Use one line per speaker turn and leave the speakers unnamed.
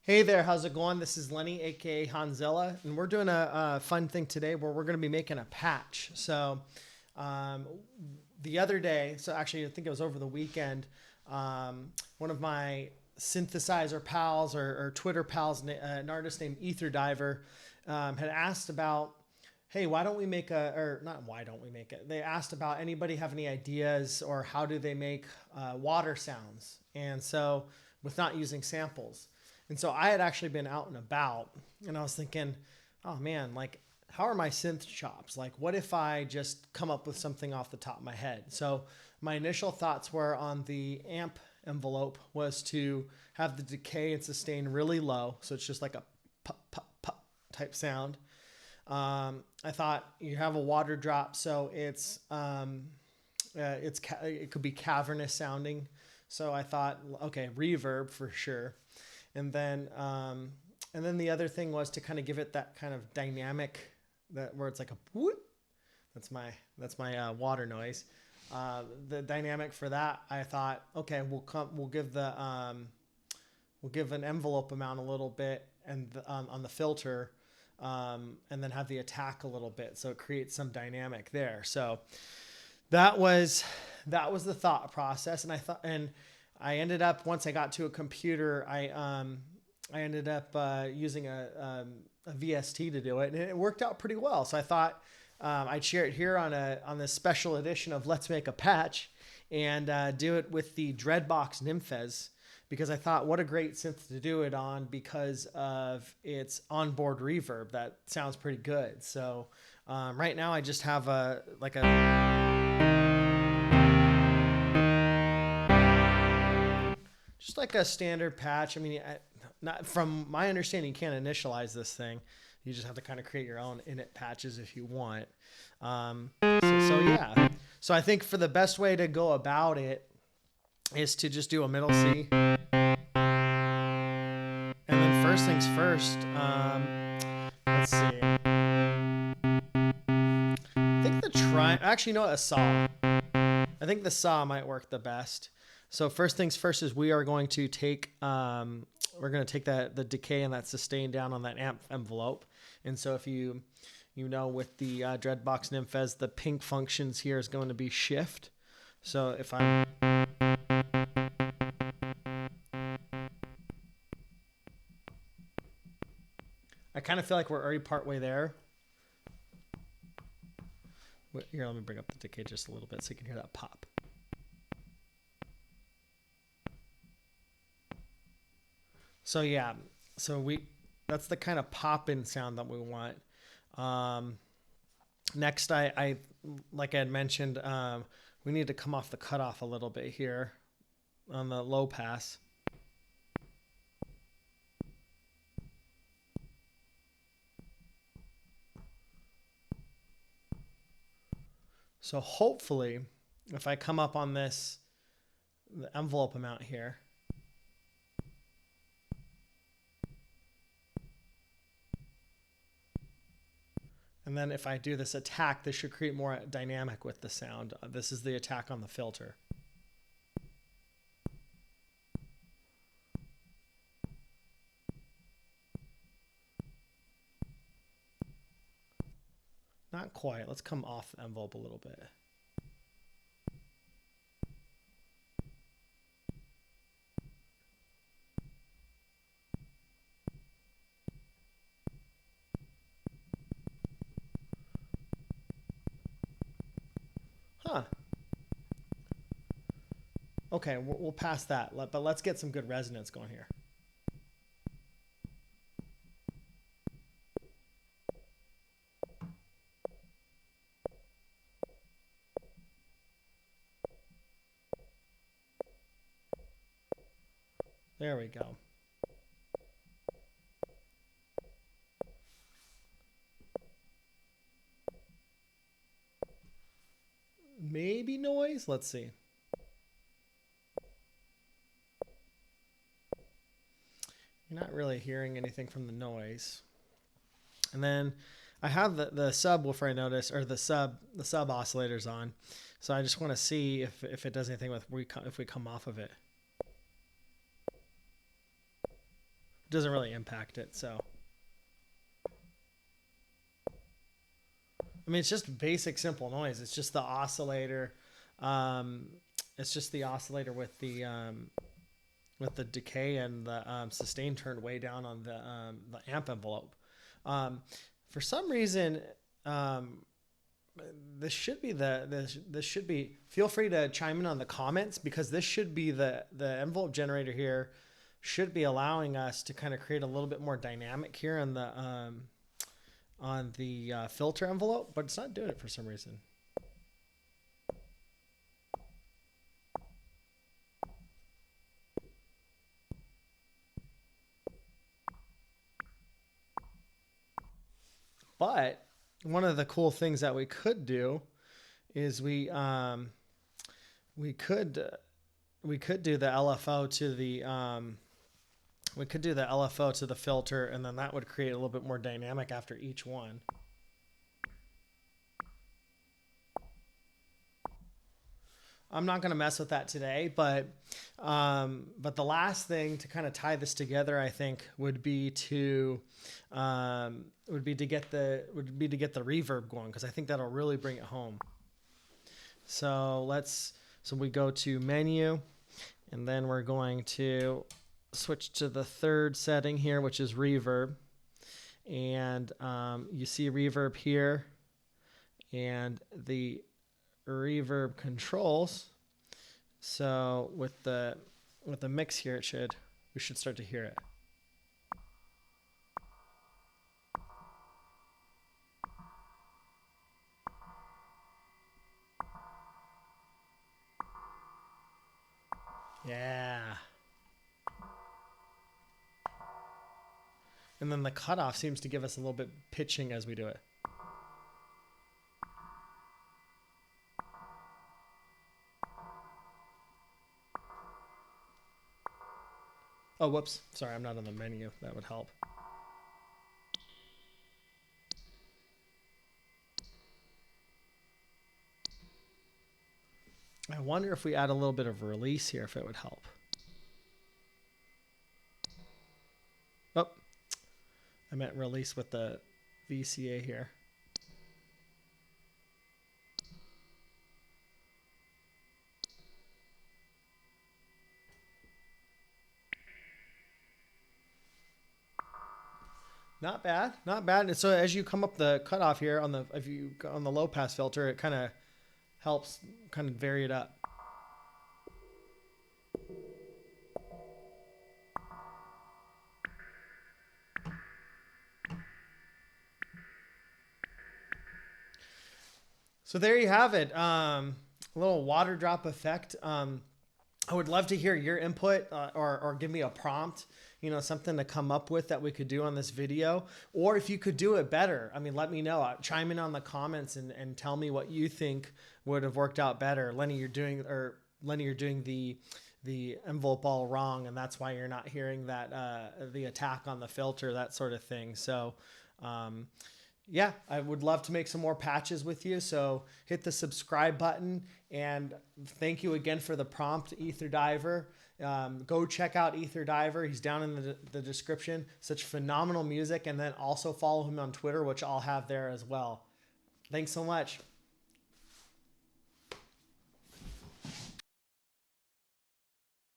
Hey there, how's it going? This is Lenny, aka Hanzilla, and we're doing a fun thing today where we're going to be making a patch. Um, the other day, so actually, I think it was over the weekend, one of my synthesizer pals or Twitter pals, an artist named Ether Diver, had asked about, hey, why don't we make a, or not why don't we make it? They asked about anybody have any ideas or how do they make water sounds? And so, with not using samples. And so I had actually been out and about and I was thinking, oh man, like, how are my synth chops? Like, what if I just come up with something off the top of my head? So my initial thoughts were on the amp envelope was to have the decay and sustain really low. So it's just like a pop, pop, pop type sound. I thought you have a water drop. So it could be cavernous sounding. So I thought, okay, reverb for sure. And then the other thing was to kind of give it that kind of dynamic that where it's like a whoop. That's my water noise. The dynamic for that, I thought, okay, we'll give an envelope amount a little bit and on the filter, and then have the attack a little bit, so it creates some dynamic there. So that was the thought process, and I ended up, once I got to a computer, I ended up using a VST to do it, and it worked out pretty well. So I thought I'd share it here on this special edition of Let's Make a Patch, and do it with the Dreadbox Nymphes, because I thought what a great synth to do it on because of its onboard reverb that sounds pretty good. So right now I just have a just like a standard patch. I mean, not from my understanding, you can't initialize this thing. You just have to kind of create your own init patches if you want. So yeah. So I think for the best way to go about it is to just do a middle C. And then first things first, let's see. I think actually, no, a saw. I think the saw might work the best. So first things first is we are going to take the decay and that sustain down on that amp envelope. And so if you know with the Dreadbox Nymphes, the pink functions here is going to be shift. So if I kind of feel like we're already partway there. Here, let me bring up the decay just a little bit so you can hear that pop. So yeah, that's the kind of pop-in sound that we want. Next, I like I had mentioned, we need to come off the cutoff a little bit here on the low pass. So hopefully, if I come up on the envelope amount here, and then if I do this attack, this should create more dynamic with the sound. This is the attack on the filter. Not quite. Let's come off the envelope a little bit. Huh. Okay, we'll pass that, but let's get some good resonance going here. There we go. Maybe noise? Let's see. You're not really hearing anything from the noise. And then I have the subwoofer, I notice, or the sub oscillators on. So I just want to see if it does anything if we come off of it. It doesn't really impact it. So, I mean, it's just basic, simple noise. It's just the oscillator. It's just the oscillator with the decay and the sustain turned way down on the amp envelope. For some reason, this should be, feel free to chime in on the comments, because this should be the envelope generator here should be allowing us to kind of create a little bit more dynamic here on the filter envelope, but it's not doing it for some reason. But one of the cool things that we could do is we could do the LFO to the filter, and then that would create a little bit more dynamic after each one. I'm not going to mess with that today, but the last thing to kind of tie this together, I think, would be to get the reverb going, because I think that'll really bring it home. So we go to menu, and then we're going to switch to the third setting here, which is reverb, and you see reverb here, and the reverb controls. So with the mix here, we should start to hear it. Yeah. And then the cutoff seems to give us a little bit pitching as we do it. Oh, whoops. Sorry, I'm not on the menu. That would help. I wonder if we add a little bit of release here, if it would help. Oh, I meant release with the VCA here. Not bad, not bad. And so as you come up the cutoff here on the low pass filter, it kind of helps kind of vary it up. So there you have it. A little water drop effect. I would love to hear your input, or give me a prompt, something to come up with that we could do on this video. Or if you could do it better, I mean, let me know. Chime in on the comments and tell me what you think would have worked out better. Lenny, you're doing the envelope all wrong, and that's why you're not hearing that the attack on the filter, that sort of thing. So yeah, I would love to make some more patches with you. So hit the subscribe button, and thank you again for the prompt, Ether Diver. Go check out Ether Diver. He's down in the description. Such phenomenal music. And then also follow him on Twitter, which I'll have there as well. Thanks so much.